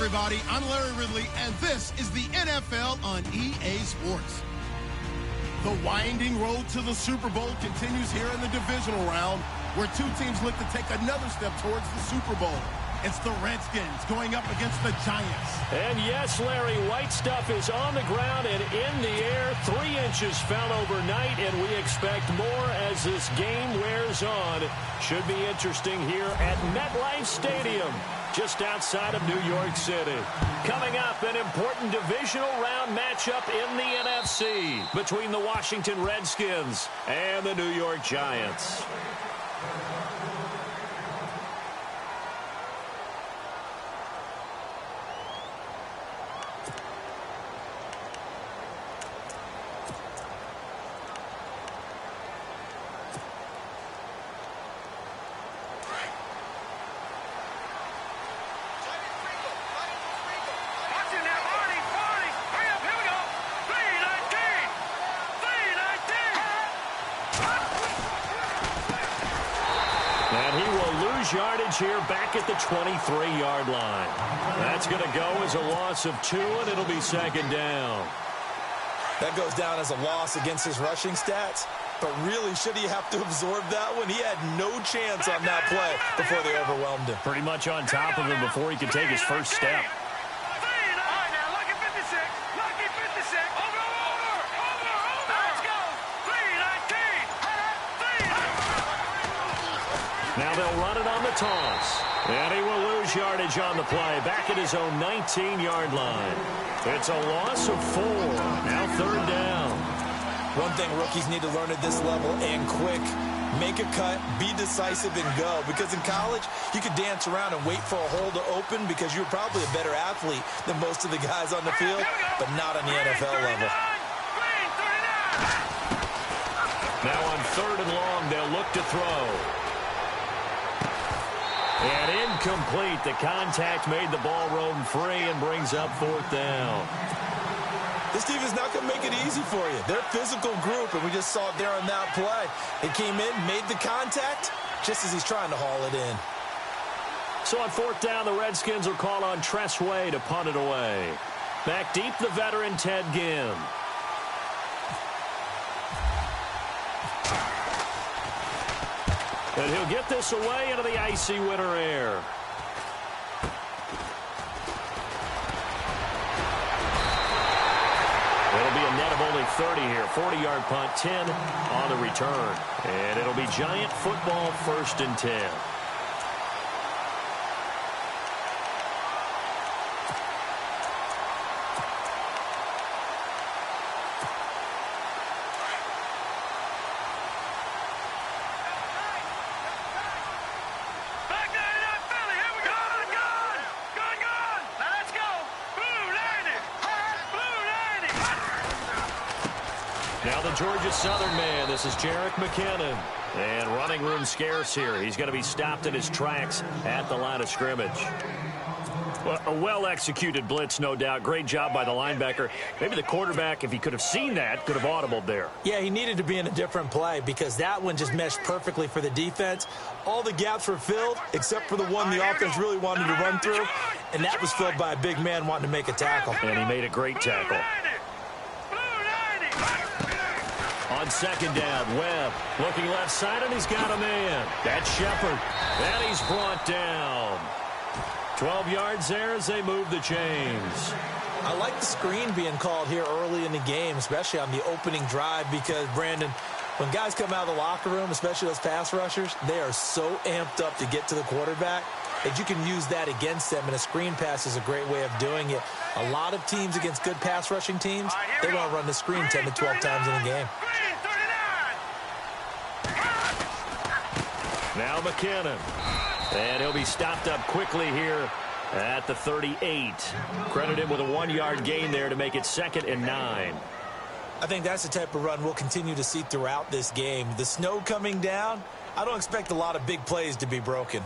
everybody. I'm Larry Ridley, and this is the NFL on EA Sports. The winding road to the Super Bowl continues here in the divisional round, where two teams look to take another step towards the Super Bowl. It's the Redskins going up against the Giants. And yes, Larry, white stuff is on the ground and in the air. 3 inches fell overnight, and we expect more as this game wears on. Should be interesting here at MetLife Stadium, just outside of New York City. Coming up, an important divisional round matchup in the NFC between the Washington Redskins and the New York Giants. Yardage here back at the 23-yard line. That's going to go as a loss of 2, and it'll be second down. That goes down as a loss against his rushing stats, but really, should he have to absorb that one? He had no chance on that play before they overwhelmed him. Pretty much on top of him before he could take his first step. Now they'll run it on the toss. And he will lose yardage on the play. Back at his own 19-yard line. It's a loss of 4. Now third down. One thing rookies need to learn at this level, and quick, make a cut, be decisive, and go. Because in college, you could dance around and wait for a hole to open because you're probably a better athlete than most of the guys on the field, but not on the NFL level. Now on third and long, they'll look to throw. And incomplete. The contact made the ball roam free and brings up fourth down. This team is not going to make it easy for you. They're a physical group, and we just saw it there on that play. They came in, made the contact, just as he's trying to haul it in. So on fourth down, the Redskins will call on Tress Way to punt it away. Back deep, the veteran Ted Ginn. And he'll get this away into the icy winter air. It'll be a net of only 30 here. 40-yard punt, 10 on the return. And it'll be Giant football, 1st and 10. Now the Georgia Southern man, this is Jerick McKinnon. And running room scarce here. He's going to be stopped in his tracks at the line of scrimmage. Well, a well-executed blitz, no doubt. Great job by the linebacker. Maybe the quarterback, if he could have seen that, could have audibled there. Yeah, he needed to be in a different play because that one just meshed perfectly for the defense. All the gaps were filled except for the one the offense really wanted to run through, and that was filled by a big man wanting to make a tackle. And he made a great tackle. On second down, Webb looking left side, and he's got a man. That's Shepard. And he's brought down. 12 yards there as they move the chains. I like the screen being called here early in the game, especially on the opening drive, because, Brandon, when guys come out of the locker room, especially those pass rushers, they are so amped up to get to the quarterback that you can use that against them, and a screen pass is a great way of doing it. A lot of teams against good pass rushing teams, they want to run the screen 10 to 12 times in a game. Now McKinnon. And he'll be stopped up quickly here at the 38. Credit him with a 1-yard gain there to make it 2nd and 9. I think that's the type of run we'll continue to see throughout this game. The snow coming down, I don't expect a lot of big plays to be broken.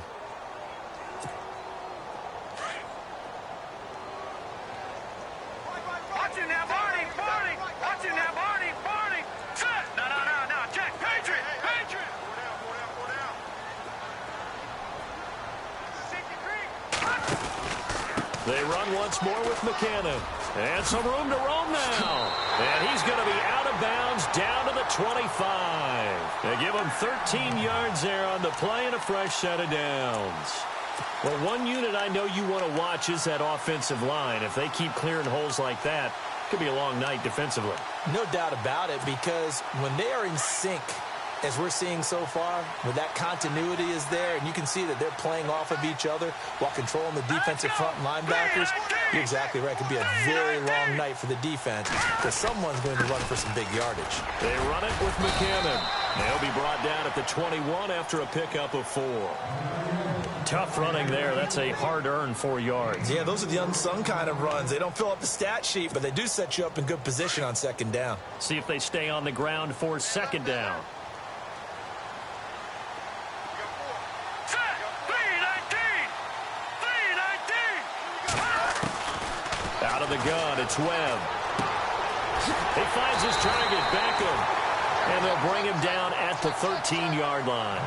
They run once more with McCannon. And some room to roam now. And he's going to be out of bounds down to the 25. They give him 13 yards there on the play and a fresh set of downs. Well, one unit I know you want to watch is that offensive line. If they keep clearing holes like that, it could be a long night defensively. No doubt about it, because when they are in sync, as we're seeing so far, where that continuity is there, and you can see that they're playing off of each other while controlling the defensive front linebackers, you're exactly right. It could be a very long night for the defense, because someone's going to run for some big yardage. They run it with McCannon. They'll be brought down at the 21 after a pickup of 4. Tough running there. That's a hard-earned 4 yards. Yeah, those are the unsung kind of runs. They don't fill up the stat sheet, but they do set you up in good position on second down. See if they stay on the ground for second down. Out of the gun, it's Webb. He finds his target, Beckham. And they'll bring him down at the 13-yard line.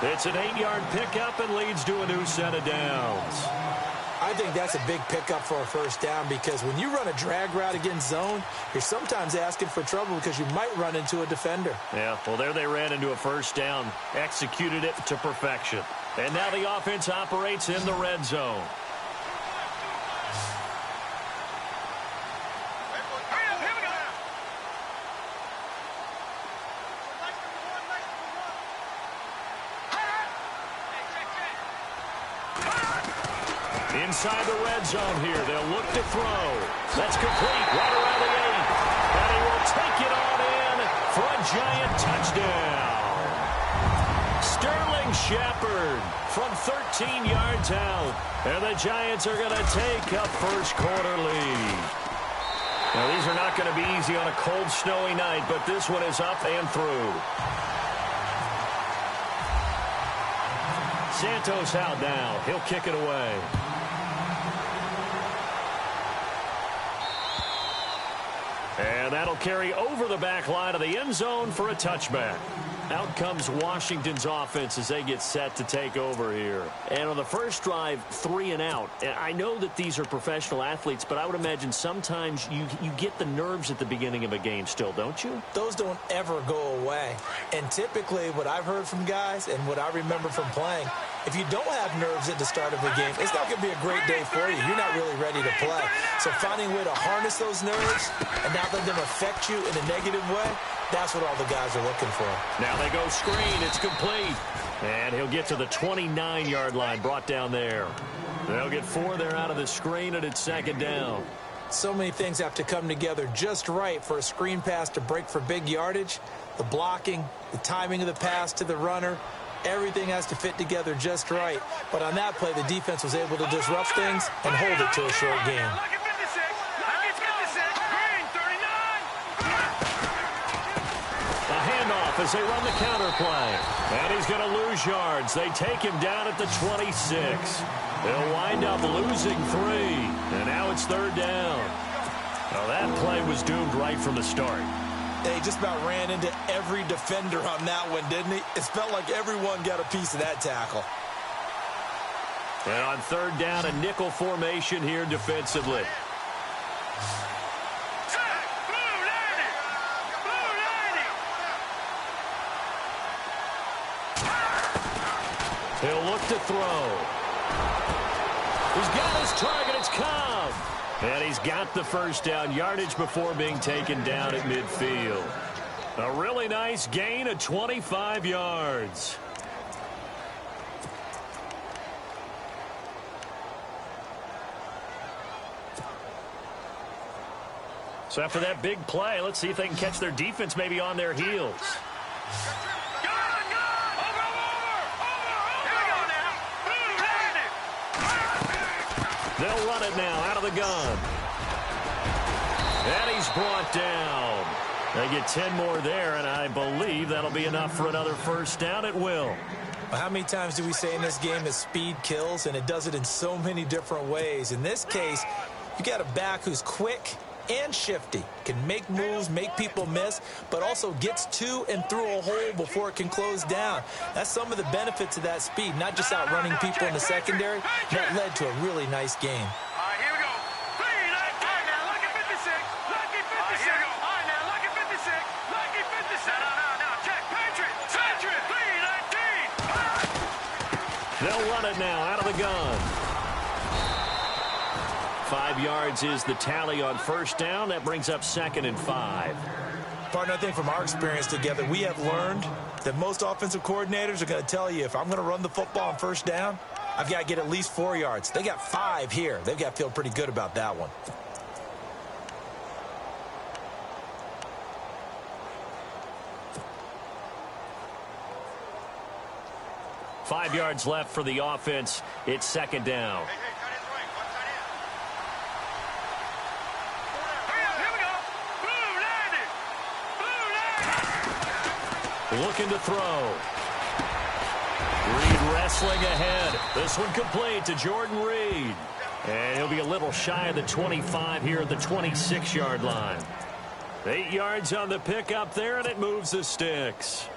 It's an 8-yard pickup and leads to a new set of downs. I think that's a big pickup for a first down, because when you run a drag route against zone, you're sometimes asking for trouble because you might run into a defender. Yeah, well, there they ran into a first down, executed it to perfection. And now the offense operates in the red zone. Inside the red zone here. They'll look to throw. That's complete right around the 8. And he will take it on in for a giant touchdown. Sterling Shepard from 13 yards out. And the Giants are going to take a first quarter lead. Now, these are not going to be easy on a cold, snowy night, but this one is up and through. Santos out now. He'll kick it away. And that'll carry over the back line of the end zone for a touchback. Out comes Washington's offense as they get set to take over here. And on the first drive, 3 and out. And I know that these are professional athletes, but I would imagine sometimes you get the nerves at the beginning of a game still, don't you? Those don't ever go away. And typically what I've heard from guys and what I remember from playing, if you don't have nerves at the start of a game, it's not going to be a great day for you. You're not really ready to play. So finding a way to harness those nerves and not let them affect you in a negative way, that's what all the guys are looking for. Now they go screen. It's complete. And he'll get to the 29-yard line, brought down there. They'll get 4 there out of the screen, and it's second down. So many things have to come together just right for a screen pass to break for big yardage. The blocking, the timing of the pass to the runner, everything has to fit together just right. But on that play, the defense was able to disrupt things and hold it to a short game. As they run the counter play. And he's going to lose yards. They take him down at the 26. They'll wind up losing 3. And now it's third down. Well, that play was doomed right from the start. They just about ran into every defender on that one, didn't he? It felt like everyone got a piece of that tackle. And on third down, a nickel formation here defensively. He'll look to throw. He's got his target. It's Cobb. And he's got the first down, yardage before being taken down at midfield. A really nice gain of 25 yards. So after that big play, let's see if they can catch their defense maybe on their heels. They'll run it now out of the gun. And he's brought down. They get 10 more there, and I believe that'll be enough for another first down. It will. Well, how many times do we say in this game that speed kills, and it does it in so many different ways? In this case, you got a back who's quick and shifty. Can make moves, make people miss, but also gets to and through a hole before it can close down. That's some of the benefits of that speed, not just outrunning people in the secondary. That led to a really nice game. They'll run it now out of the gun. 5 yards is the tally on first down. That brings up 2nd and 5. Partner, I think from our experience together, we have learned that most offensive coordinators are going to tell you, if I'm going to run the football on first down, I've got to get at least 4 yards. They got 5 here. They've got to feel pretty good about that one. Five yards left for the offense. It's 2nd down. Looking to throw. Reed wrestling ahead. This one complete to Jordan Reed. And he'll be a little shy of the 25 here at the 26-yard line. 8 yards on the pickup there, and it moves the sticks.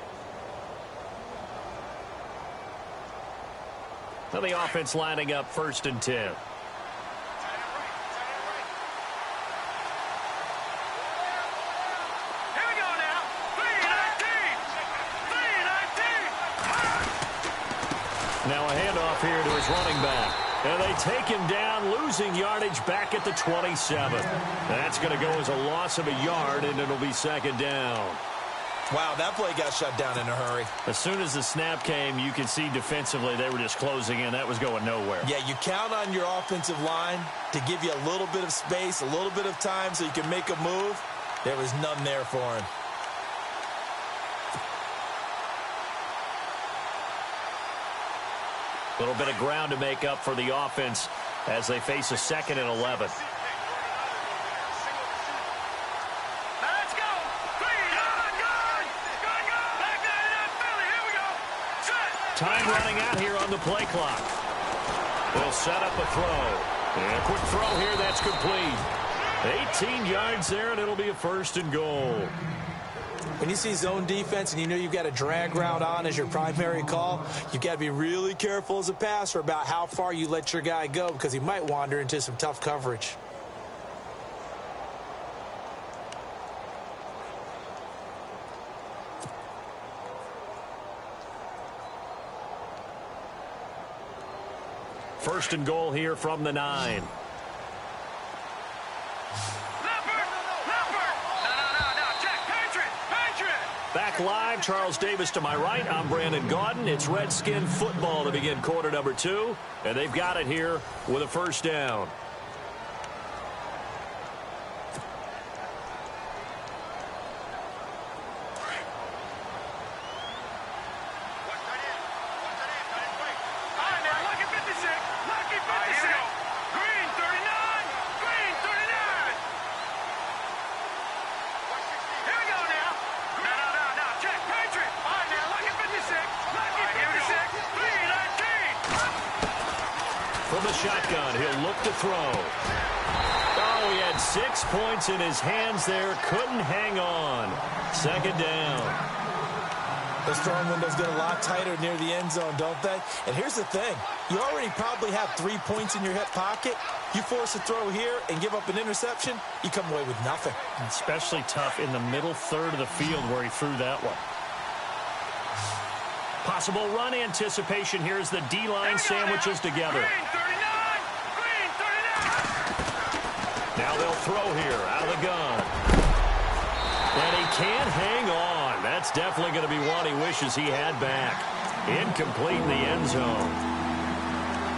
So the offense lining up 1st and 10. Now a handoff here to his running back. And they take him down, losing yardage back at the 27. That's going to go as a loss of a yard, and it'll be 2nd down. Wow, that play got shut down in a hurry. As soon as the snap came, you can see defensively they were just closing in. That was going nowhere. Yeah, you count on your offensive line to give you a little bit of space, a little bit of time so you can make a move. There was none there for him. A little bit of ground to make up for the offense as they face a 2nd and 11. Time running out here on the play clock. They'll set up a throw. And a quick throw here, that's complete. 18 yards there, and it'll be a 1st and goal. When you see zone defense and you know you've got a drag route on as your primary call, you've got to be really careful as a passer about how far you let your guy go because he might wander into some tough coverage. First and goal here from the 9. Back live, Charles Davis to my right. I'm Brandon Gaudin. It's Redskin football to begin quarter number 2. And they've got it here with a 1st down. Shotgun, he'll look to throw. Oh, he had 6 points in his hands there. Couldn't hang on. 2nd down. Those throwing windows get a lot tighter near the end zone, don't they? And here's the thing. You already probably have 3 points in your hip pocket. You force a throw here and give up an interception, you come away with nothing. Especially tough in the middle third of the field where he threw that one. Possible run anticipation. Here's the D-line sandwiches together. Now they'll throw here out of the gun. And he can't hang on. That's definitely going to be one he wishes he had back. Incomplete in the end zone.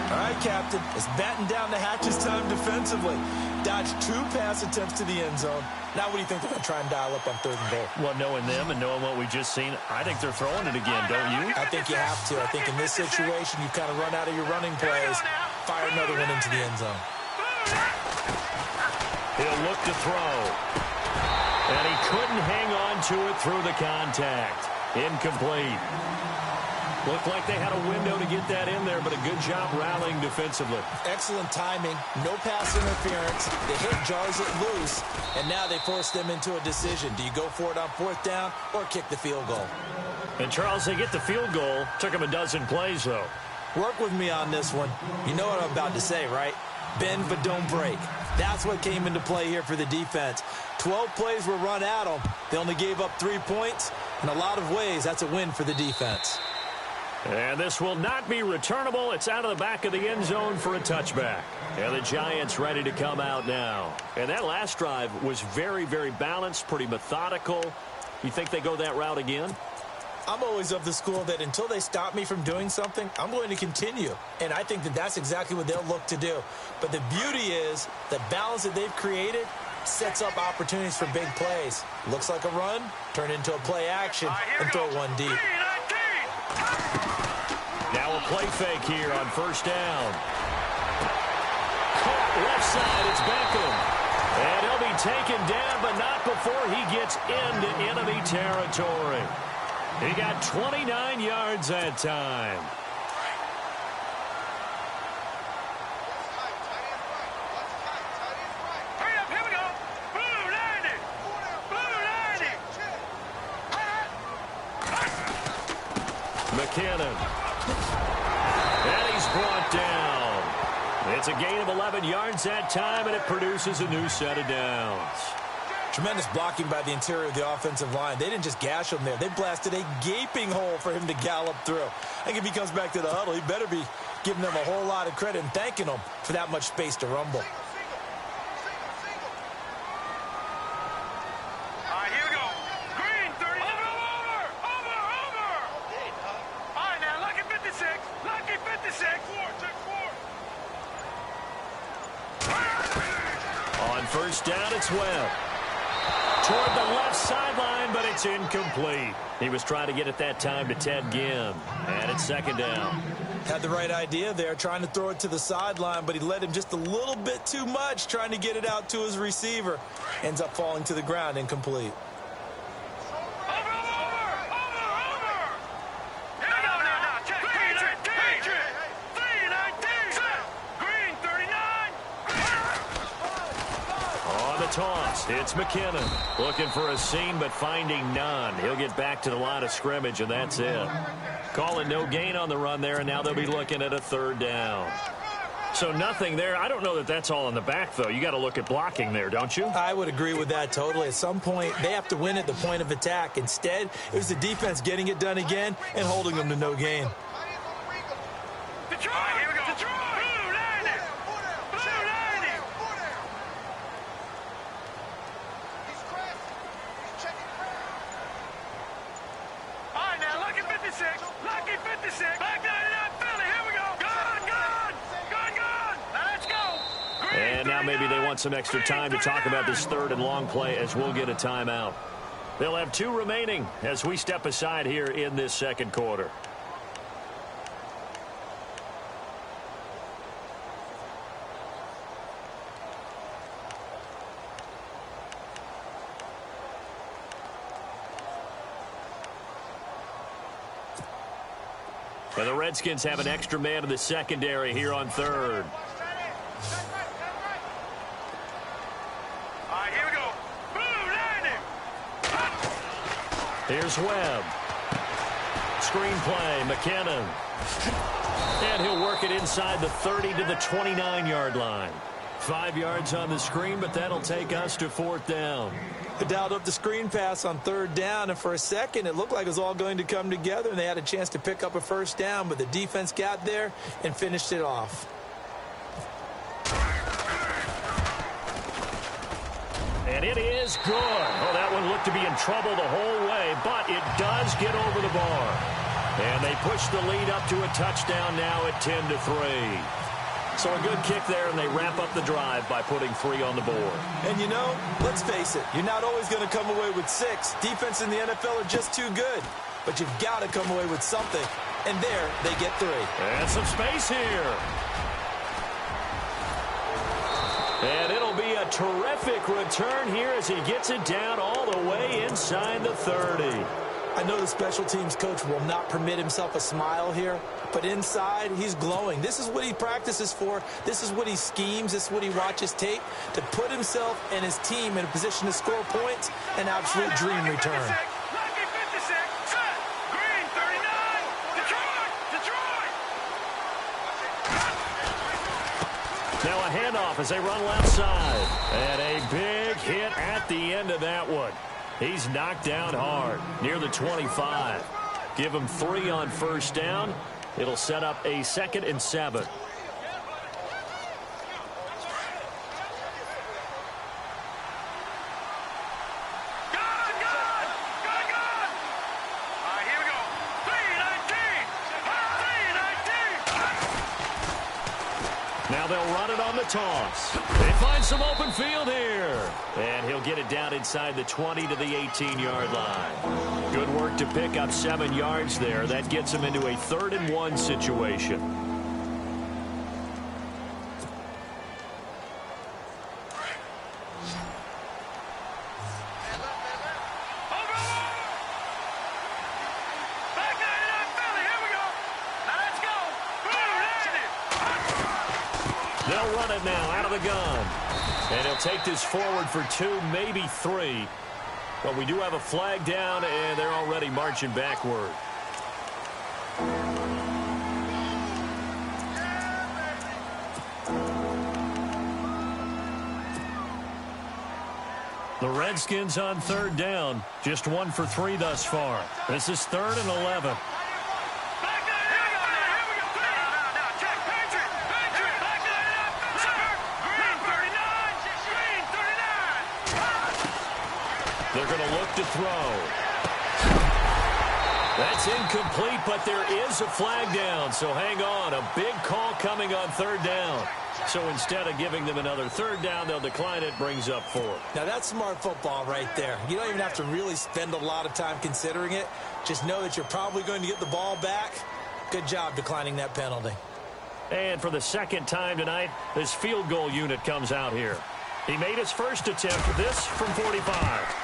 All right, Captain. It's batten down the hatches time defensively. Dodged 2 pass attempts to the end zone. Now what do you think they're going to try and dial up on 3rd and goal? Well, knowing them and knowing what we just seen, I think they're throwing it again, don't you? I think you have to. I think in this situation, you kind of run out of your running plays, fire another one into the end zone. He'll look to throw. And he couldn't hang on to it through the contact. Incomplete. Looked like they had a window to get that in there, but a good job rallying defensively. Excellent timing, no pass interference. The hit jars it loose, and now they force them into a decision. Do you go for it on fourth down or kick the field goal? And, Charles, they get the field goal. Took them a dozen plays, though. Work with me on this one. You know what I'm about to say, right? Bend but don't break. That's what came into play here for the defense. 12 plays were run at them. They only gave up 3 points. In a lot of ways, that's a win for the defense. And this will not be returnable. It's out of the back of the end zone for a touchback. And the Giants ready to come out now. And that last drive was very, very balanced, pretty methodical. You think they go that route again? I'm always of the school that until they stop me from doing something, I'm going to continue. And I think that that's exactly what they'll look to do. But the beauty is the balance that they've created sets up opportunities for big plays. Looks like a run, turn into a play action, and throw one deep. Now a play fake here on first down. Caught left side, it's Beckham. And he'll be taken down, but not before he gets into enemy territory. He got 29 yards that time. Hurry up, here we go. Blue 90. Blue 90. McKinnon. And he's brought down. It's a gain of 11 yards that time, and it produces a new set of downs. Tremendous blocking by the interior of the offensive line. They didn't just gash him there. They blasted a gaping hole for him to gallop through. I think if he comes back to the huddle, he better be giving them a whole lot of credit and thanking them for that much space to rumble. All right, here we go. Green 30. Over. All right, now, lucky 56. Lucky 56. On first down, it's Webb. Toward the left sideline, but it's incomplete. He was trying to get it that time to Ted Ginn. And it's second down. Had the right idea there, trying to throw it to the sideline, but he led him just a little bit too much, trying to get it out to his receiver. Ends up falling to the ground, incomplete. Toss. It's McKinnon looking for a seam but finding none. He'll get back to the line of scrimmage, and that's it. Calling no gain on the run there, and now they'll be looking at a third down. So nothing there. I don't know that that's all in the back, though. You got to look at blocking there, don't you? I would agree with that totally. At some point, they have to win at the point of attack. Instead, it was the defense getting it done again and holding them to no gain. And now maybe they want some extra time to talk about this third and long play as we'll get a timeout. They'll have 2 remaining as we step aside here in this second quarter. And the Redskins have an extra man in the secondary here on third. All right, here we go. Blue 90. Here's Webb. Screen play, McKinnon. And he'll work it inside the 30 to the 29-yard line. 5 yards on the screen, but that'll take us to fourth down. They dialed up the screen pass on third down, and for a second, it looked like it was all going to come together, and they had a chance to pick up a first down, but the defense got there and finished it off. And it is good. Oh, that one looked to be in trouble the whole way, but it does get over the bar. And they push the lead up to a touchdown now at 10-3. So a good kick there, and they wrap up the drive by putting 3 on the board. And, you know, let's face it, you're not always going to come away with 6. Defense in the NFL are just too good. But you've got to come away with something. And there, they get 3. And some space here. And it'll be a terrific return here as he gets it down all the way inside the 30. I know the special teams coach will not permit himself a smile here, but inside, he's glowing. This is what he practices for. This is what he schemes. This is what he watches tape to put himself and his team in a position to score points. An absolute dream return. Now a handoff as they run left side. And a big hit at the end of that one. He's knocked down hard near the 25. Give him 3 on first down. It'll set up a 2nd and 7. Now they'll run it on the toss. They find some open field here. And he'll get it down inside the 20 to the 18-yard line. Good work to pick up 7 yards there. That gets him into a 3rd and 1 situation. They'll run it now out of the gun. And he'll take this forward for 2, maybe 3. But we do have a flag down, and they're already marching backward. The Redskins on 3rd down. Just 1 for 3 thus far. This is 3rd and 11. They're going to look to throw. That's incomplete, but there is a flag down. So hang on. A big call coming on 3rd down. So instead of giving them another 3rd down, they'll decline it. Brings up 4. Now that's smart football right there. You don't even have to really spend a lot of time considering it. Just know that you're probably going to get the ball back. Good job declining that penalty. And for the 2nd time tonight, this field goal unit comes out here. He made his first attempt, this from 45.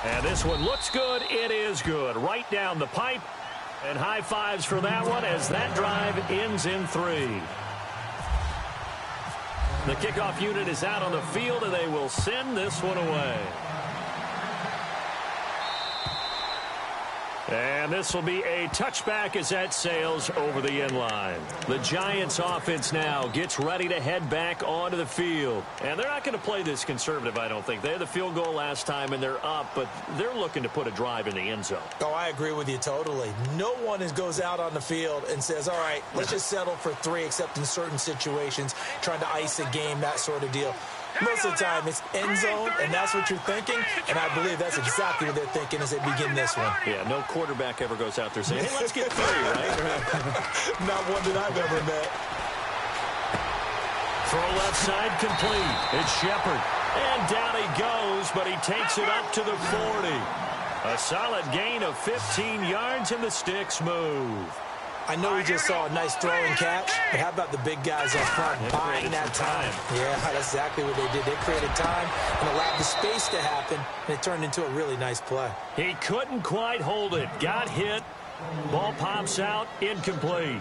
And this one looks good. It is good. Right down the pipe. And high fives for that one as that drive ends in 3. The kickoff unit is out on the field, and they will send this one away. And this will be a touchback as that sails over the end line. The Giants offense now gets ready to head back onto the field. And they're not going to play this conservative, I don't think. They had the field goal last time, and they're up, but they're looking to put a drive in the end zone. Oh, I agree with you totally. No one goes out on the field and says, all right, let's just settle for 3, except in certain situations, trying to ice a game, that sort of deal. Most of the time, it's end zone, and that's what you're thinking. And I believe that's exactly what they're thinking as they begin this one. Yeah, no quarterback ever goes out there saying, hey, let's get 3, right? Not one that I've ever met. Throw left side complete. It's Shepard. And down he goes, but he takes it up to the 40. A solid gain of 15 yards, and the sticks move. I know we just saw a nice throwing catch, but how about the big guys up front buying that time? Yeah, that's exactly what they did. They created time and allowed the space to happen, and it turned into a really nice play. He couldn't quite hold it. Got hit. Ball pops out. Incomplete.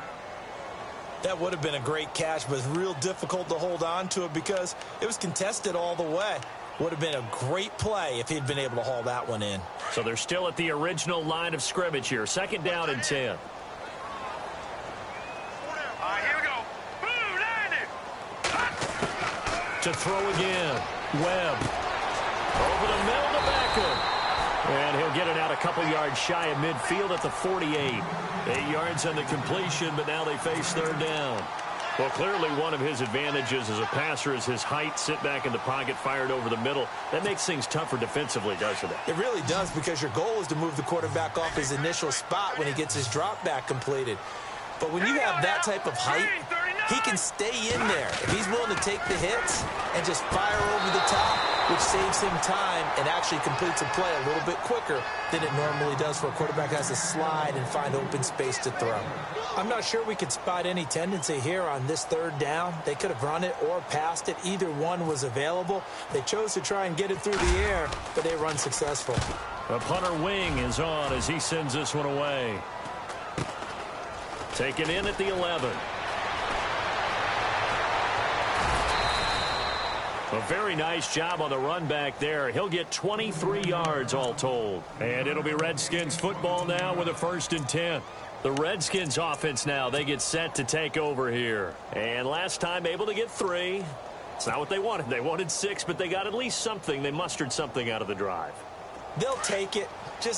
That would have been a great catch, but it's real difficult to hold on to it because it was contested all the way. Would have been a great play if he'd been able to haul that one in. So they're still at the original line of scrimmage here. 2nd down and 10. To throw again. Webb. Over the middle to Beckham. And he'll get it out a couple yards shy of midfield at the 48. 8 yards on the completion, but now they face 3rd down. Well, clearly one of his advantages as a passer is his height. Sit back in the pocket, fired over the middle. That makes things tougher defensively, doesn't it? It really does, because your goal is to move the quarterback off his initial spot when he gets his drop back completed. But when you have that type of height, he can stay in there if he's willing to take the hits and just fire over the top, which saves him time and actually completes a play a little bit quicker than it normally does for a quarterback that has to slide and find open space to throw. I'm not sure we could spot any tendency here on this 3rd down. They could have run it or passed it. Either one was available. They chose to try and get it through the air, but they run successful. The punter wing is on as he sends this one away. Taken in at the 11. A very nice job on the run back there. He'll get 23 yards all told. And it'll be Redskins football now with a 1st and 10. The Redskins offense now, they get set to take over here. And last time able to get 3. It's not what they wanted. They wanted 6, but they got at least something. They mustered something out of the drive. They'll take it.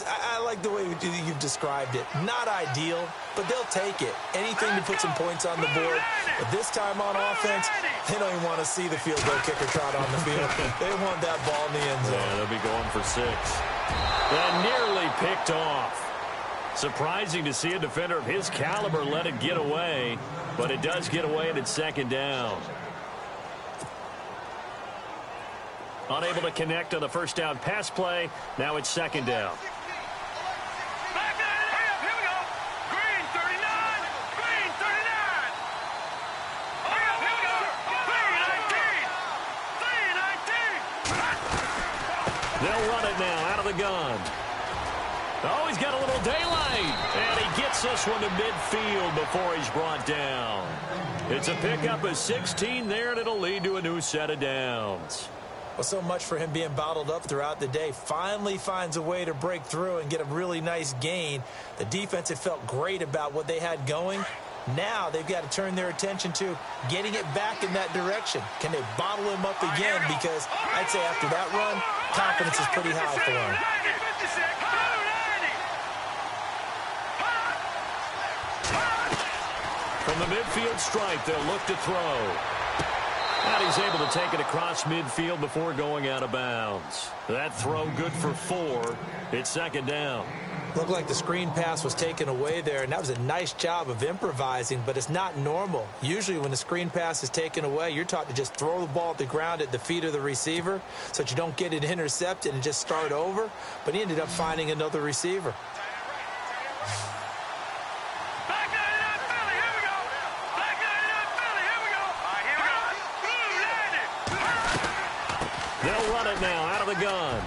I like the way you've described it. Not ideal, but they'll take it. Anything to put some points on the board. But this time on offense, they don't even want to see the field goal kicker trot on the field. They want that ball in the end zone. Yeah, they'll be going for 6. And nearly picked off. Surprising to see a defender of his caliber let it get away, but it does get away and it's 2nd down. Unable to connect on the 1st down pass play. Now it's 2nd down. Back in, hurry up, here we go. Green 39, green 39. Hurry up, here we go. Green 19, green 19. They'll run it now out of the gun. Oh, he's got a little daylight. And he gets this one to midfield before he's brought down. It's a pickup of 16 there, and it'll lead to a new set of downs. Well, so much for him being bottled up throughout the day. Finally finds a way to break through and get a really nice gain. The defense had felt great about what they had going. Now they've got to turn their attention to getting it back in that direction. Can they bottle him up again? Because I'd say after that run, confidence is pretty high for him. From the midfield stripe, they'll look to throw. And he's able to take it across midfield before going out of bounds. That throw good for 4. It's 2nd down. Looked like the screen pass was taken away there, and that was a nice job of improvising, but it's not normal. Usually when the screen pass is taken away, you're taught to just throw the ball at the ground at the feet of the receiver so that you don't get it intercepted and just start over, but he ended up finding another receiver. They'll run it now out of the gun.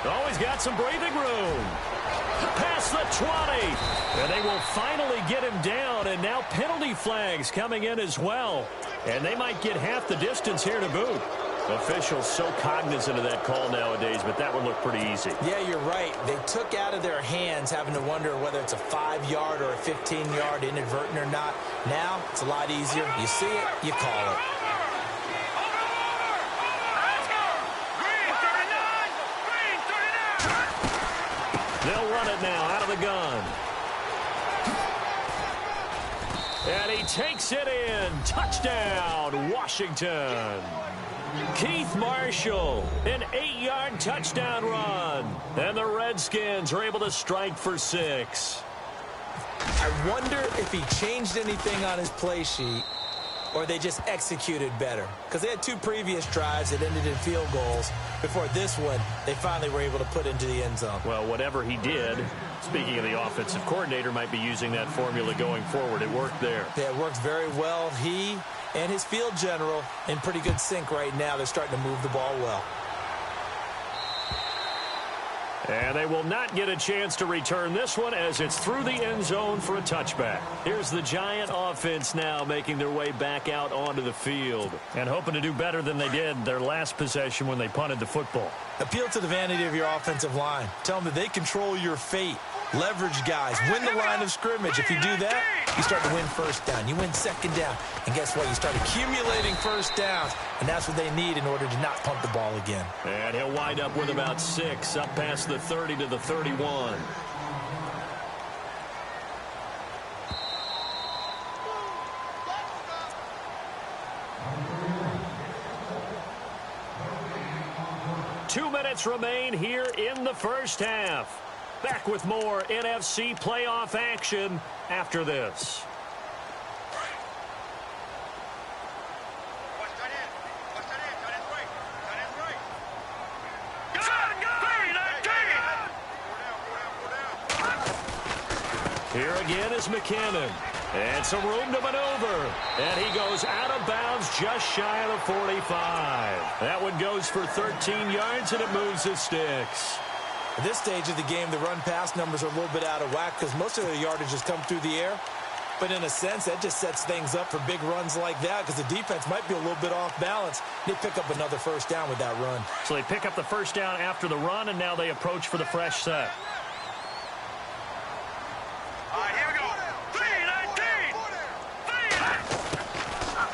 Oh, he's got some breathing room. Past the 20. And they will finally get him down. And now penalty flags coming in as well. And they might get half the distance here to boot. Officials so cognizant of that call nowadays, but that would look pretty easy. Yeah, you're right. They took out of their hands having to wonder whether it's a 5-yard or a 15-yard inadvertent or not. Now it's a lot easier. You see it, you call it. They'll run it now out of the gun. And he takes it in. Touchdown, Washington. Keith Marshall, an 8-yard touchdown run. And the Redskins are able to strike for 6. I wonder if he changed anything on his play sheet or they just executed better. Because they had 2 previous drives that ended in field goals. Before this one, they finally were able to put into the end zone. Well, whatever he did, speaking of the offensive coordinator, might be using that formula going forward. It worked there. Yeah, it worked very well. He and his field general in pretty good sync right now. They're starting to move the ball well. And they will not get a chance to return this one as it's through the end zone for a touchback. Here's the Giant offense now making their way back out onto the field and hoping to do better than they did their last possession when they punted the football. Appeal to the vanity of your offensive line. Tell them that they control your fate. Leverage guys. Win the line of scrimmage. If you do that, you start to win 1st down. You win 2nd down. And guess what? You start accumulating 1st downs. And that's what they need in order to not punt the ball again. And he'll wind up with about 6 up past the 30 to the 31. Two minutes remain here in the first half. Back with more NFC playoff action after this. Here again is McKinnon. And some room to maneuver. And he goes out of bounds just shy of the 45. That one goes for 13 yards, and it moves the sticks. At this stage of the game, the run-pass numbers are a little bit out of whack because most of their yardage has come through the air. But in a sense, that just sets things up for big runs like that because the defense might be a little bit off balance. They pick up another first down with that run. So they pick up the first down after the run, and now they approach for the fresh set. All right, here we go.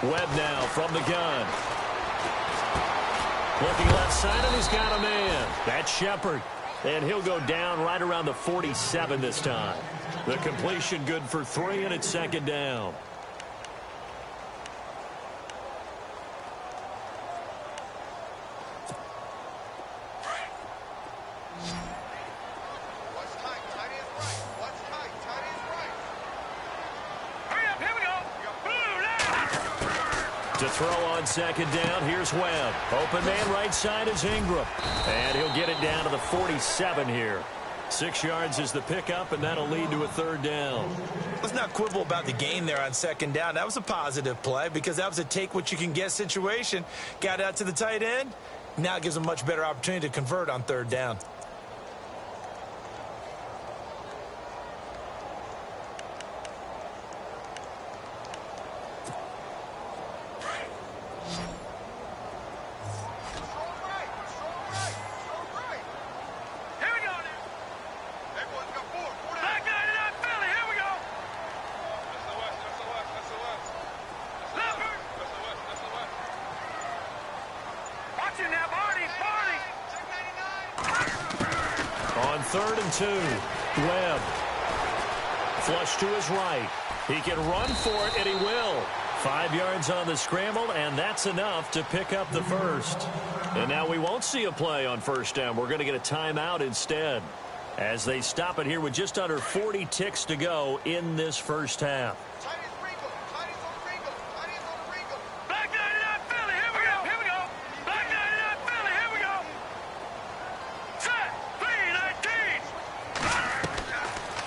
3-19. Webb now from the gun. Looking left side, and he's got a man. That's Shepard. And he'll go down right around the 47 this time. The completion good for 3, and it's second down. Hurry up, here we go. To throw on second down, here's Webb. Open man right side is Ingram. And he'll get it down to the 47 here. 6 yards is the pickup, and that'll lead to a third down. Let's not quibble about the gain there on second down. That was a positive play because that was a take-what-you-can-get situation. Got out to the tight end. Now it gives them a much better opportunity to convert on third down. On 3rd and 2, Webb. Flush to his right. He can run for it, and he will. 5 yards on the scramble, and that's enough to pick up the first. And now we won't see a play on first down. We're going to get a timeout instead, as they stop it here with just under 40 ticks to go in this first half.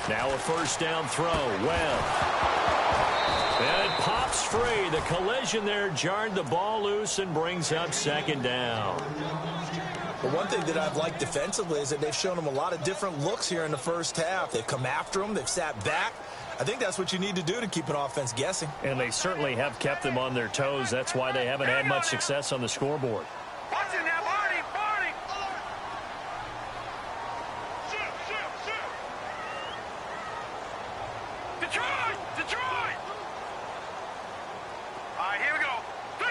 Now a first down throw. Webb. And it pops free. The collision there jarred the ball loose and brings up second down. But one thing that I've liked defensively is that they've shown them a lot of different looks here in the first half. They've come after them. They've sat back. I think that's what you need to do to keep an offense guessing. And they certainly have kept them on their toes. That's why they haven't had much success on the scoreboard. Watch it now, Barney, Barney. Detroit, Detroit. All right, here we go. 3-19.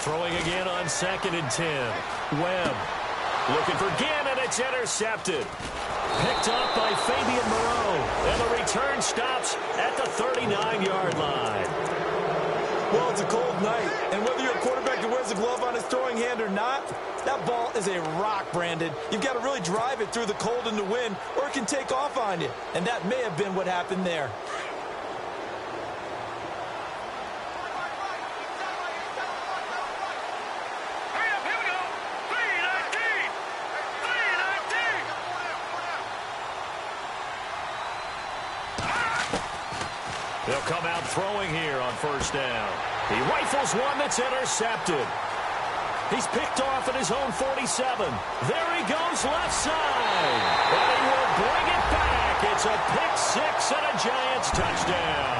Throwing again on 2nd and 10. Webb looking for Ginn, and it's intercepted. Picked up by Fabian Moreau. And the return stops at the 39-yard line. Well, it's a cold night, and whether you're a quarterback that wears a glove on his throwing hand or not, that ball is a rock, Brandon. You've got to really drive it through the cold and the wind, or it can take off on you. And that may have been what happened there. Hurry up, here we go. 3-19. 3-19. They'll come out throwing here on first down. He rifles one that's intercepted. He's picked off at his own 47. There he goes left side. And he will bring it back. It's a pick six and a Giants touchdown.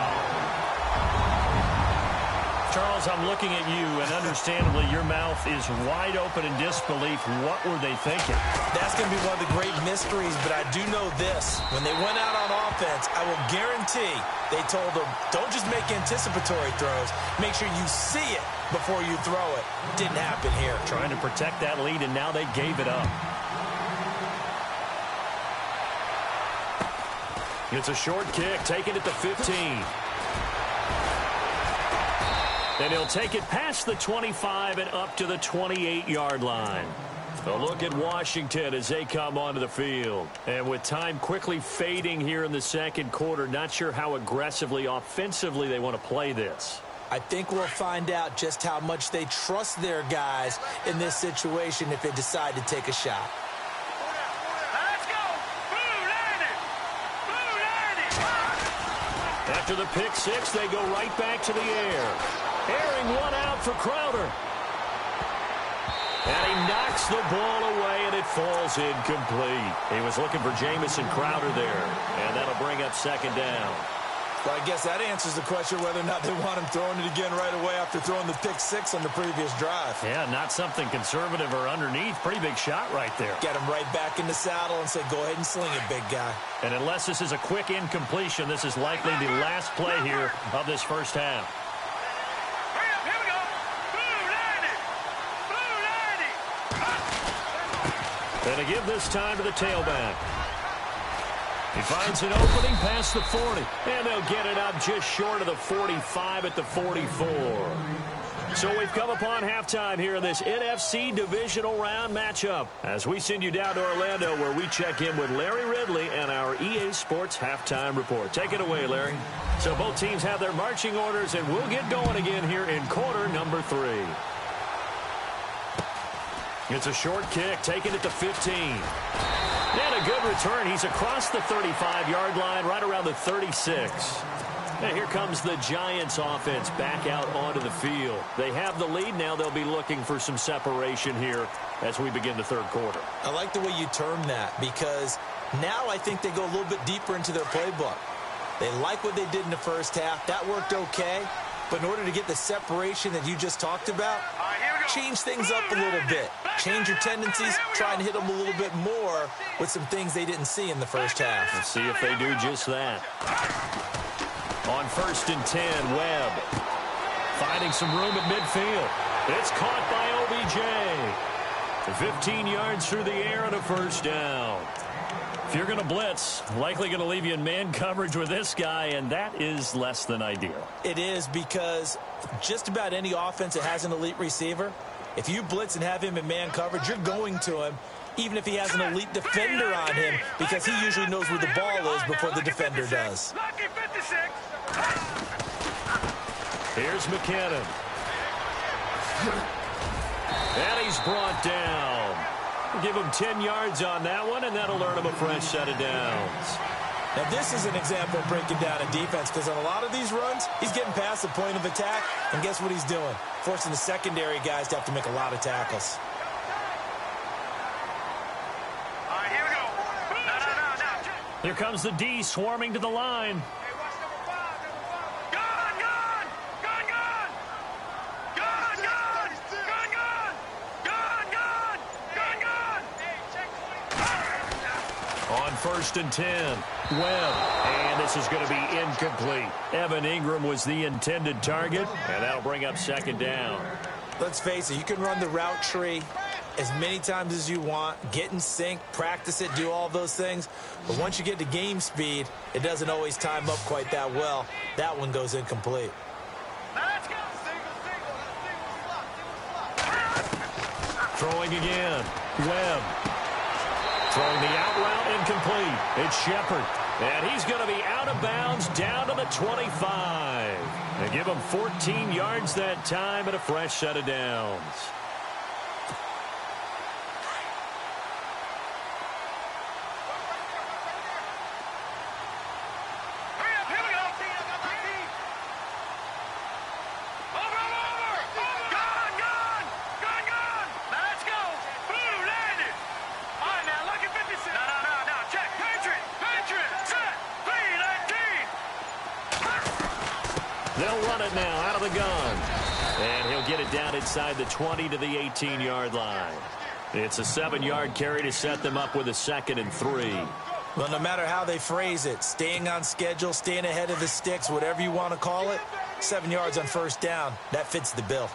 Charles, I'm looking at you, and understandably your mouth is wide open in disbelief. What were they thinking? That's going to be one of the great mysteries, but I do know this. When they went out on offense, I will guarantee they told them, don't just make anticipatory throws. Make sure you see it before you throw it. Didn't happen here. Trying to protect that lead, and now they gave it up. It's a short kick, taken at the 15. And he'll take it past the 25 and up to the 28-yard line. A look at Washington as they come onto the field. And with time quickly fading here in the second quarter, not sure how aggressively, offensively they want to play this. I think we'll find out just how much they trust their guys in this situation if they decide to take a shot. Let's go. Blue 90. Blue 90. After the pick six, they go right back to the air. Airing one out for Crowder. And he knocks the ball away, and it falls incomplete. He was looking for Jamison Crowder there, and that'll bring up second down. Well, I guess that answers the question whether or not they want him throwing it again right away after throwing the pick six on the previous drive. Yeah, not something conservative or underneath. Pretty big shot right there. Get him right back in the saddle and say, go ahead and sling it, big guy. And unless this is a quick incompletion, this is likely the last play here of this first half. Here we go. Blue 90. Blue 90. And to give this time to the tailback. He finds an opening past the 40, and they'll get it up just short of the 45 at the 44. So we've come upon halftime here in this NFC Divisional Round matchup as we send you down to Orlando where we check in with Larry Ridley and our EA Sports Halftime Report. Take it away, Larry. So both teams have their marching orders, and we'll get going again here in quarter number 3. It's a short kick, taken at the 15. And a good return. He's across the 35-yard line, right around the 36. And here comes the Giants offense back out onto the field. They have the lead. Now they'll be looking for some separation here as we begin the third quarter. I like the way you term that because now I think they go a little bit deeper into their playbook. They like what they did in the first half. That worked okay. But in order to get the separation that you just talked about, change things up a little bit. Change your tendencies, try and hit them a little bit more with some things they didn't see in the first half. Let's see if they do just that. On 1st and 10, Webb finding some room at midfield. It's caught by OBJ. 15 yards through the air and a first down. If you're going to blitz, likely going to leave you in man coverage with this guy, and that is less than ideal. It is because just about any offense that has an elite receiver, if you blitz and have him in man coverage, you're going to him, even if he has an elite defender on him, because he usually knows where the ball is before the defender does. Here's McKinnon. And he's brought down. Give him 10 yards on that one, and that'll earn him a fresh set of downs. Now, this is an example of breaking down a defense because on a lot of these runs, he's getting past the point of attack, and guess what he's doing? Forcing the secondary guys to have to make a lot of tackles. All right, here we go. No. Here comes the D swarming to the line. On 1st and 10, Webb, and this is going to be incomplete. Evan Ingram was the intended target, and that'll bring up second down. Let's face it, you can run the route tree as many times as you want, get in sync, practice it, do all those things, but once you get to game speed, it doesn't always time up quite that well. That one goes incomplete. Throwing again, Webb. Throwing the out route incomplete. It's Shepard. And he's going to be out of bounds down to the 25. They give him 14 yards that time and a fresh set of downs. They'll run it now out of the gun. And he'll get it down inside the 20 to the 18-yard line. It's a 7-yard carry to set them up with a 2nd and 3. Well, no matter how they phrase it, staying on schedule, staying ahead of the sticks, whatever you want to call it, 7 yards on first down, that fits the bill.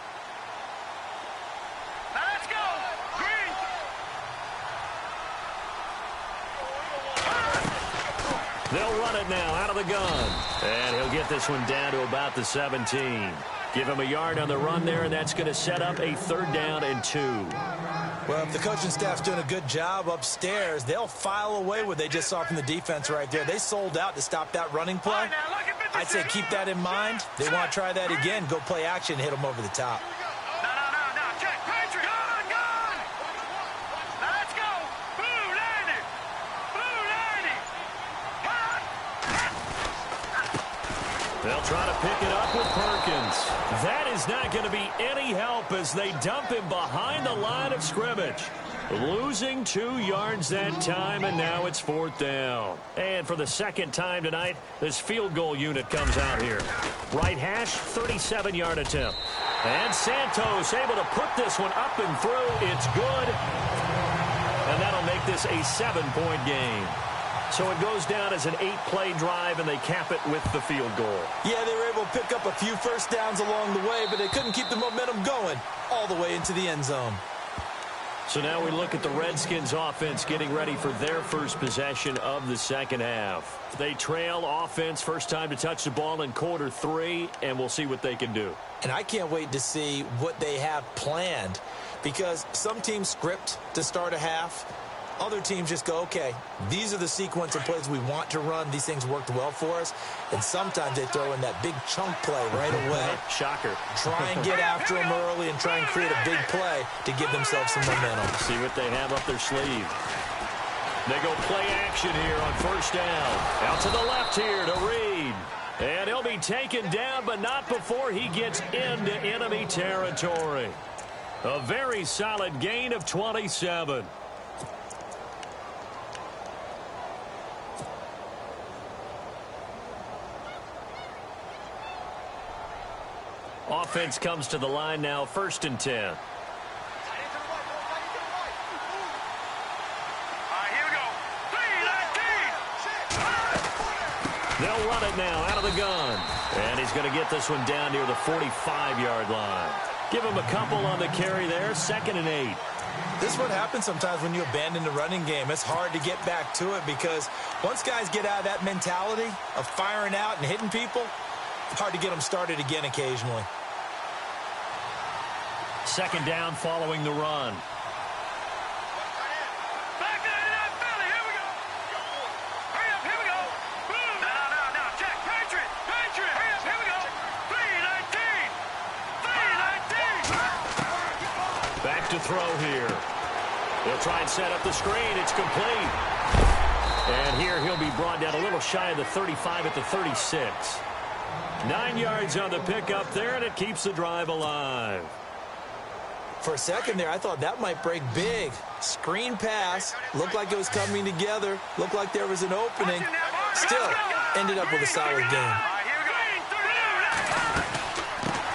Let's go! Green! They'll run it now out of the gun. And he'll get this one down to about the 17. Give him a yard on the run there, and that's going to set up a 3rd down and 2. Well, if the coaching staff's doing a good job upstairs, they'll file away what they just saw from the defense right there. They sold out to stop that running play. I'd say keep that in mind. They want to try that again. Go play action, hit them over the top. Check, Patrick! Gun! Let's go! Blue 90! Blue 90! They'll try to pick it up with Perkins. That is not going to be any help as they dump him behind the line of scrimmage. Losing 2 yards that time, and now it's 4th down. And for the second time tonight, this field goal unit comes out here. Right hash, 37-yard attempt. And Santos able to put this one up and through. It's good. And that'll make this a 7-point game. So it goes down as an 8-play drive, and they cap it with the field goal. Yeah, they were able to pick up a few first downs along the way, but they couldn't keep the momentum going all the way into the end zone. So now we look at the Redskins offense getting ready for their first possession of the second half. They trail offense, first time to touch the ball in quarter 3, and we'll see what they can do. And I can't wait to see what they have planned, because some teams script to start a half. Other teams just go, okay, these are the sequence of plays we want to run. These things worked well for us. And sometimes they throw in that big chunk play right away. Shocker. Try and get after them early and try and create a big play to give themselves some momentum. See what they have up their sleeve. They go play action here on first down. Out to the left here to Reed. And he'll be taken down, but not before he gets into enemy territory. A very solid gain of 27. Offense comes to the line now, 1st and 10. Here we go. 3-19. They'll run it now out of the gun. And he's going to get this one down near the 45-yard line. Give him a couple on the carry there, 2nd and 8. This is what happens sometimes when you abandon the running game. It's hard to get back to it because once guys get out of that mentality of firing out and hitting people, it's hard to get them started again occasionally. 2nd down following the run. Back to that Philly. Here we go. Hurry up. Here we go. Boom. Now. Check. Patriot. Hurry up. Here we go. 3-19. Back to throw here. He'll try and set up the screen. It's complete. And here he'll be brought down a little shy of the 35 at the 36. 9 yards on the pickup there, and it keeps the drive alive. For a second there, I thought that might break big. Screen pass. Looked like it was coming together. Looked like there was an opening. Still, ended up with a solid game.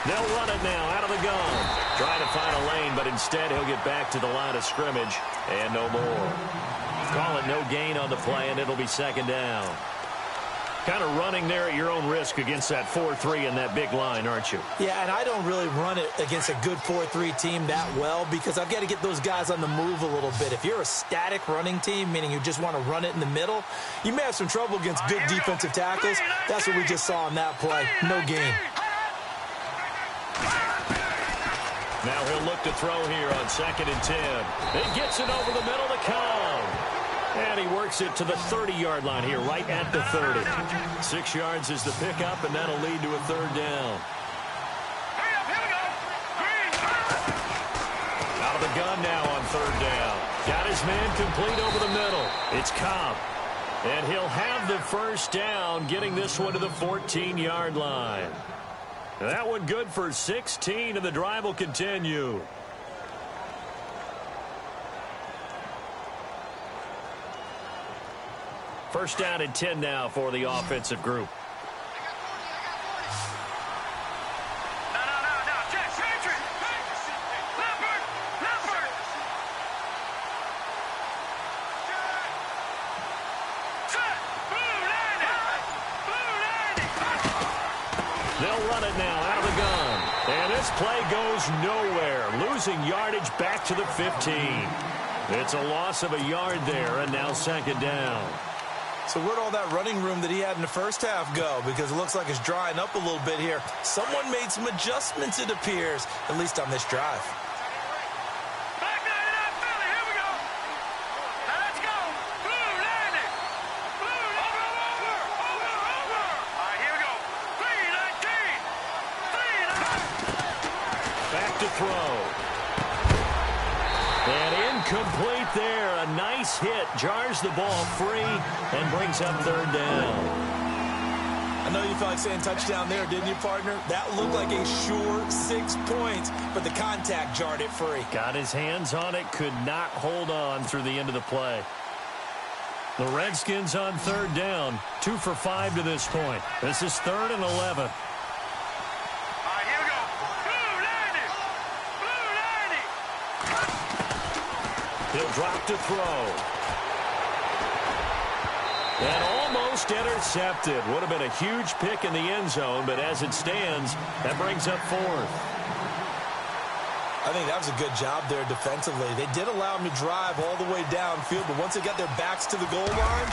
They'll run it now out of the gun. Trying to find a lane, but instead he'll get back to the line of scrimmage. And no more. Call it no gain on the play, and it'll be 2nd down. Kind of running there at your own risk against that 4-3 and that big line, aren't you? Yeah, and I don't really run it against a good 4-3 team that well because I've got to get those guys on the move a little bit. If you're a static running team, meaning you just want to run it in the middle, you may have some trouble against good defensive tackles. That's what we just saw in that play. No gain. Now he'll look to throw here on 2nd and 10. He gets it over the middle to Cobb. And he works it to the 30-yard line here, right at the 30. 6 yards is the pickup, and that'll lead to a 3rd down. Hurry up. Here we go. Out of the gun now on 3rd down. Got his man complete over the middle. It's Cobb. And he'll have the 1st down, getting this one to the 14-yard line. That one good for 16, and the drive will continue. First down and 10 now for the offensive group. Now. Check. Patriot. Leopard. Set. Blue 90. They'll run it now out of the gun. And this play goes nowhere. Losing yardage back to the 15. It's a loss of a yard there, and now 2nd down. So where'd all that running room that he had in the first half go? Because it looks like it's drying up a little bit here. Someone made some adjustments, it appears, at least on this drive. Back to that Philly. Here we go. Now let's go. Blue 90. Over. All right, here we go. 3-19. Back to throw. And incomplete there. A nice hit. Jars the ball free and brings up 3rd down. I know you felt like saying touchdown there, didn't you, partner? That looked like a sure 6 points, but the contact jarred it free. Got his hands on it, could not hold on through the end of the play. The Redskins on third down, 2 for 5 to this point. This is 3rd and 11. Here we go. Blue 90. Blue 90. He'll drop to throw. And almost intercepted. Would have been a huge pick in the end zone, but as it stands, that brings up 4th. I think that was a good job there defensively. They did allow him to drive all the way downfield, but once they got their backs to the goal line,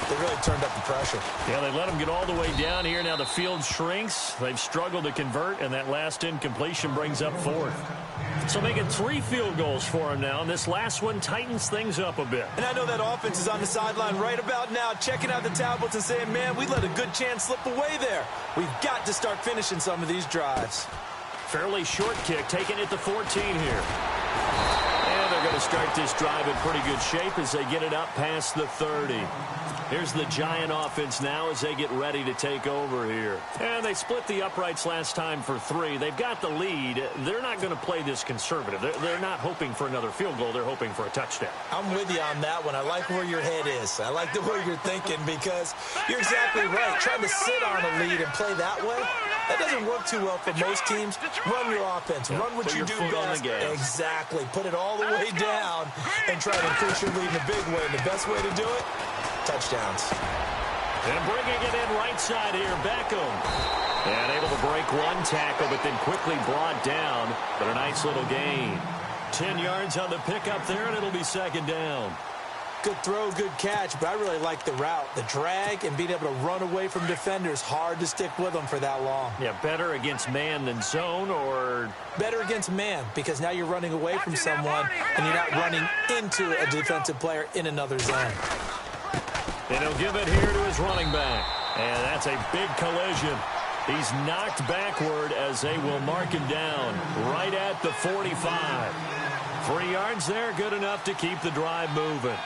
they really turned up the pressure. Yeah, they let him get all the way down here. Now the field shrinks. They've struggled to convert, and that last incompletion brings up 4th. So making 3 field goals for him now, and this last one tightens things up a bit. And I know that offense is on the sideline right about now, checking out the tablets and saying, man, we let a good chance slip away there. We've got to start finishing some of these drives. Fairly short kick, taking it to 14 here. And they're going to start this drive in pretty good shape as they get it up past the 30. Here's the Giant offense now as they get ready to take over here. And they split the uprights last time for 3. They've got the lead. They're not going to play this conservative. They're not hoping for another field goal. They're hoping for a touchdown. I'm with you on that one. I like where your head is. I like the way you're thinking because you're exactly right. Trying to sit on a lead and play that way, that doesn't work too well for most teams. Run your offense. Run what you do best. Exactly. Put it all the way down and try to increase your lead in a big way. And the best way to do it, touchdowns. And bringing it in right side here, Beckham. And able to break one tackle, but then quickly brought down. But a nice little gain. 10 yards on the pickup there, and it'll be 2nd down. Good throw, good catch, but I really like the route. The drag and being able to run away from defenders. Hard to stick with them for that long. Yeah, better against man than zone, or better against man, because now you're running away from someone and you're not running into a defensive player in another zone. And he'll give it here to his running back. And that's a big collision. He's knocked backward as they will mark him down right at the 45. 3 yards there, good enough to keep the drive moving.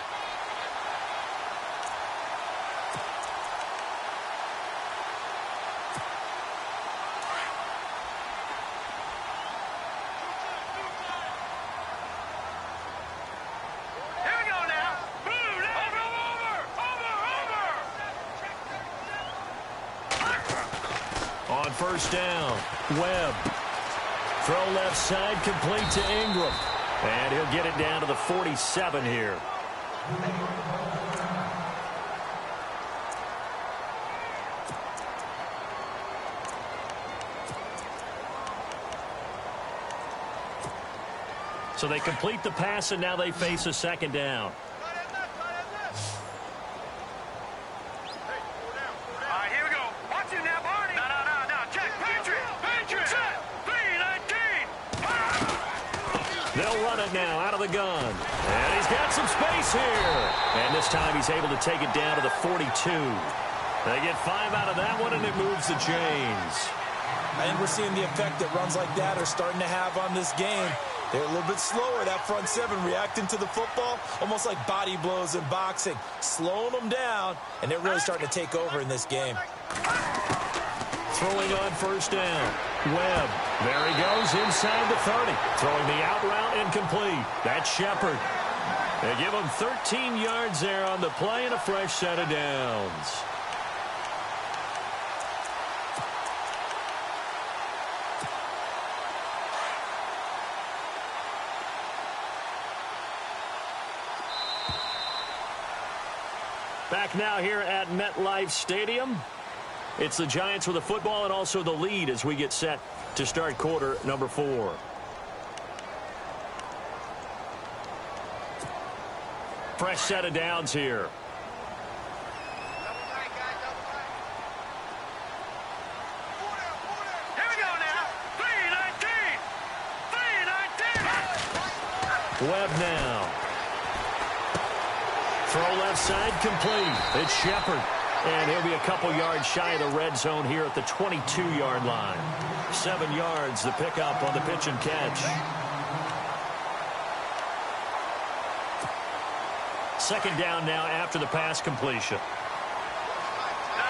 On 1st down, Webb. Throw left side, complete to Ingram. And he'll get it down to the 47 here. So they complete the pass, and now they face a 2nd down. They'll run it now out of the gun. And he's got some space here. And this time he's able to take it down to the 42. They get 5 out of that one, and it moves the chains. I think we're seeing the effect that runs like that are starting to have on this game. They're a little bit slower, that front 7, reacting to the football, almost like body blows in boxing, slowing them down, and they're really starting to take over in this game. Throwing on 1st down. Webb. There he goes inside the 30. Throwing the out route incomplete. That's Shepard. They give him 13 yards there on the play and a fresh set of downs. Back now here at MetLife Stadium. It's the Giants with the football and also the lead as we get set to start quarter number 4. Fresh set of downs here. Here we go now. 3-19. Webb now. Throw left side complete. It's Shepard. And he'll be a couple yards shy of the red zone here at the 22-yard line. 7 yards, the pickup on the pitch and catch. 2nd down now after the pass completion. No,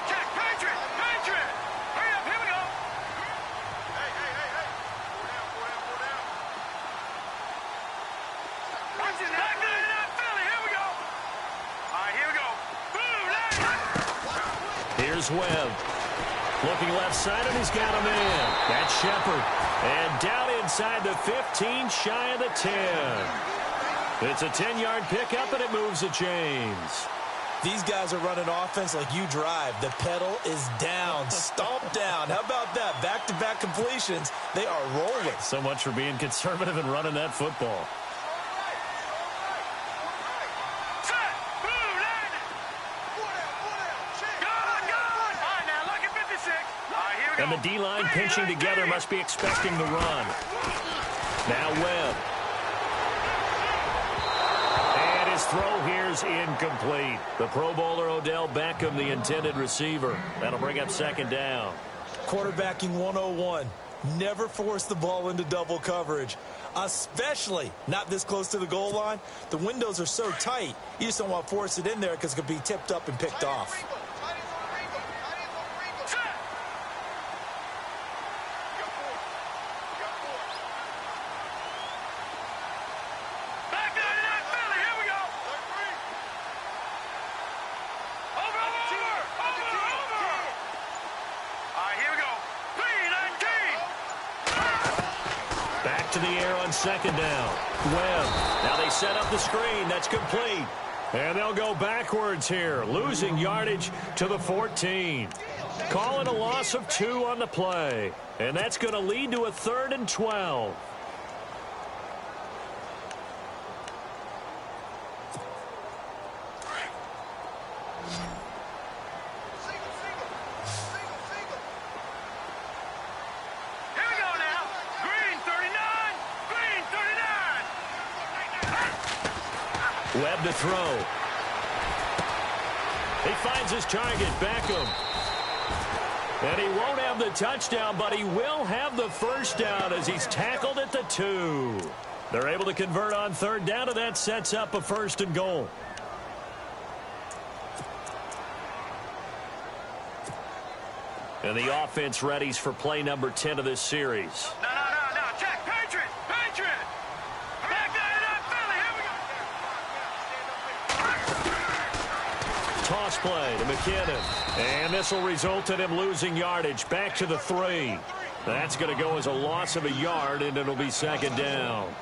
Jack, Patrick. Here's Webb. Looking left side, and he's got a man. That's Shepard. And down inside the 15, shy of the 10. It's a 10-yard pickup, and it moves the chains. These guys are running offense like you drive. The pedal is down, stomp down. How about that? Back-to-back completions. They are rolling. So much for being conservative and running that football. And the D-line pinching together must be expecting the run. Now Webb. And his throw here's incomplete. The Pro Bowler Odell Beckham, the intended receiver. That'll bring up second down. Quarterbacking 101. Never force the ball into double coverage, especially not this close to the goal line. The windows are so tight, you just don't want to force it in there because it could be tipped up and picked off. To the air on second down. Webb. Now they set up the screen. That's complete. And they'll go backwards here, losing yardage to the 14. Calling a loss of 2 on the play. And that's going to lead to a 3rd and 12. Webb to throw. He finds his target, Beckham. And he won't have the touchdown, but he will have the first down as he's tackled at the 2. They're able to convert on 3rd down, and that sets up a 1st and goal. And the offense readies for play number 10 of this series. No. Check. Patriot. Back that up, Philly. Here we go. Toss play to McKinnon. And this will result in him losing yardage back to the 3. That's going to go as a loss of a yard, and it'll be second down.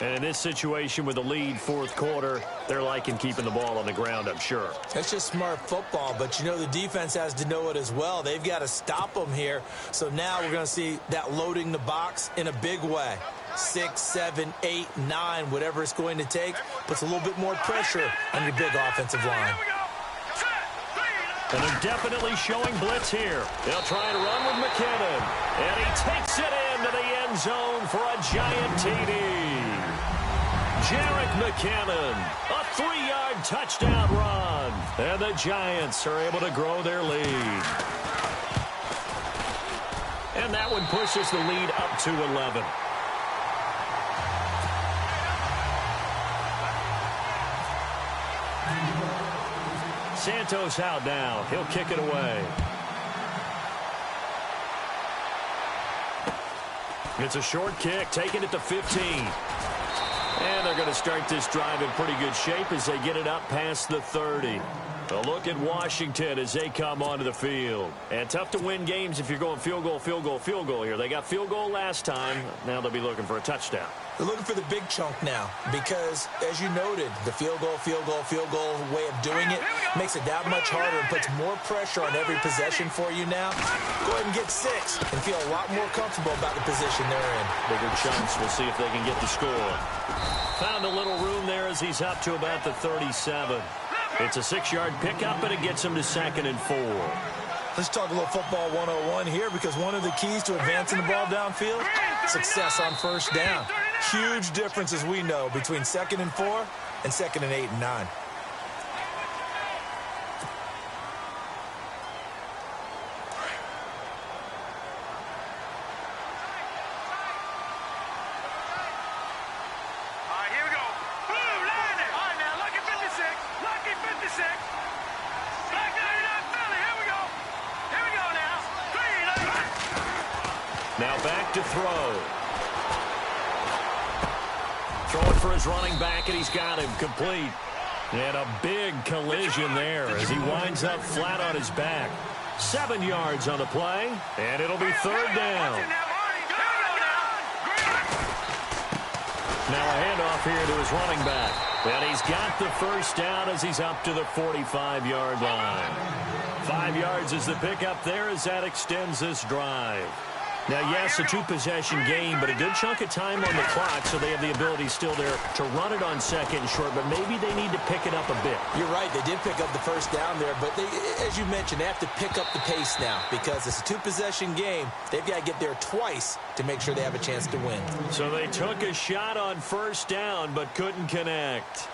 And in this situation with the lead 4th quarter, they're liking keeping the ball on the ground, I'm sure. That's just smart football, but you know the defense has to know it as well. They've got to stop them here. So now we're going to see that loading the box in a big way. 6, 7, 8, 9, whatever it's going to take, puts a little bit more pressure on your big offensive line. And they're definitely showing blitz here. They'll try and run with McKinnon. And he takes it into the end zone for a giant TD. Jarek McKinnon, a 3-yard touchdown run. And the Giants are able to grow their lead. And that one pushes the lead up to 11. Santos out now. He'll kick it away. It's a short kick, taking it to 15. And they're going to start this drive in pretty good shape as they get it up past the 30. A look at Washington as they come onto the field. And tough to win games if you're going field goal here. They got field goal last time. Now they'll be looking for a touchdown. They're looking for the big chunk now because, as you noted, the field goal way of doing it makes it that much harder and puts more pressure on every possession for you now. Go ahead and get 6 and feel a lot more comfortable about the position they're in. Bigger chunks. We'll see if they can get the score. Found a little room there as he's up to about the 37. It's a 6-yard pickup, and it gets him to 2nd and 4. Let's talk a little football 101 here because one of the keys to advancing the ball downfield, success on 1st down. Huge difference, as we know, between 2nd and 4 and 2nd and 8 and 9. Now back to throw. Throwing for his running back, and he's got him complete. And a big collision there as he winds up flat on his back. 7 yards on the play, and it'll be third down. Now a handoff here to his running back. And he's got the first down as he's up to the 45-yard line. 5 yards is the pickup there as that extends this drive. Now, yes, a two-possession game, but a good chunk of time on the clock, so they have the ability still there to run it on second and short, but maybe they need to pick it up a bit. You're right. They did pick up the first down there, but they, as you mentioned, they have to pick up the pace now because it's a two-possession game. They've got to get there twice to make sure they have a chance to win. So they took a shot on first down, but couldn't connect.